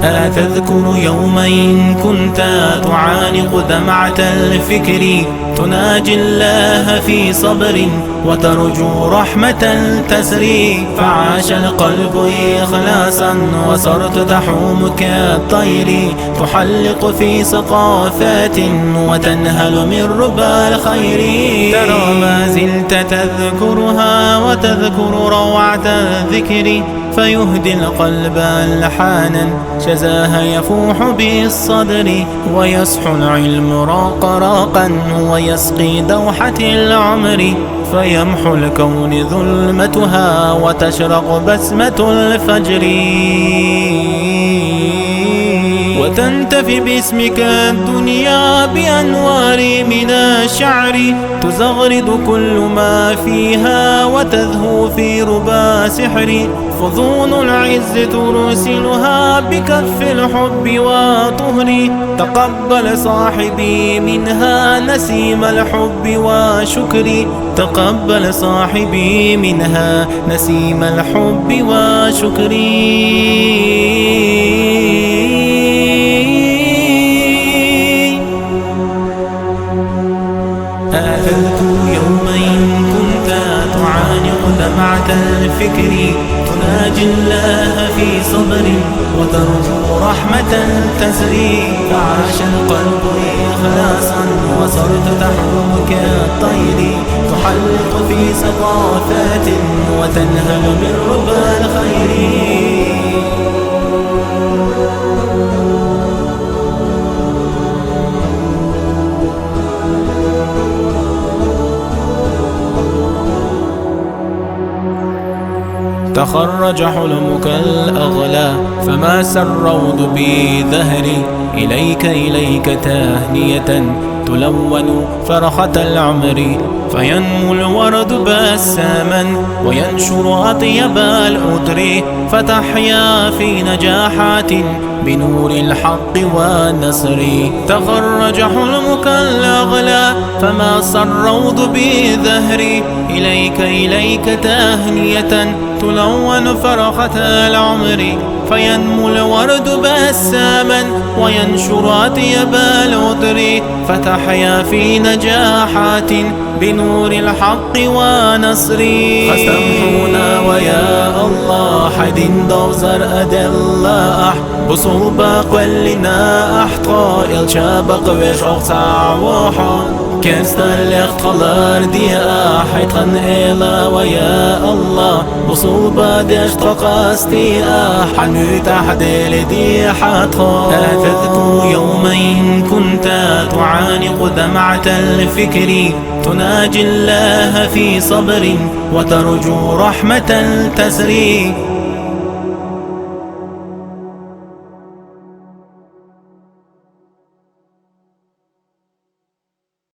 أتذكر يومين كنت تعانق دمعة الفكر، تناجي الله في صبر وترجو رحمة تسري، فعاش القلب إخلاصا وصرت تحوم كالطير، تحلق في ثقافات وتنهل من ربى الخير. ترى ما زلت تذكرها وتذكر روعة الذكر، فيهدي القلب ألحانا شذاها يفوح بالصدر، ويصحو العلم راقا ويسقي دوحة العمر، فيمحو الكون ظلمتها وتشرق بسمة الفجر، وتنتفي باسمك الدنيا بأنوار من الشعر، تزغرد كل ما فيها وتذهو في ربا سحر، فضون العز ترسلها بكف الحب وطهر، تقبل صاحبي منها نسيم الحب وشكري، تقبل صاحبي منها نسيم الحب وشكري. أتذكر يومين كنت تعانق دمعة الفكر، تناجي الله في صبر وترجو رحمة تسري، فعاش القلب إخلاصا وصرت تحوم كالطير، تحلق في ثقافات وتنهل من ربى الخير. تخرج حلمك الأغلى فما سروض بظهري، إليك تهنية تلون فرحة العمر، فينمو الورد بساما وينشر أطيب العطر، فتحيا في نجاحات بنور الحق والنصر. تخرج حلمك الأغلى فما سروض بظهري، إليك تهنية تلون فرحة العمر، فينمو الورد بساما وينشر أطيب العطر، فتحيا في نجاحات بنور الحق ونصري. فسامحونا ويا الله حدين دوزر أدلا بصوبة قلنا أحطى الشابق وشوق سعوحا، كنستلق قلار دي أحيط خن إلا ويا الله بصوبة دشت قاستي حنو تحديل دي حطا. أتذكر يومين كنت تعانق دمعة الفكر، تناجي الله في صبر وترجو رحمة تسري،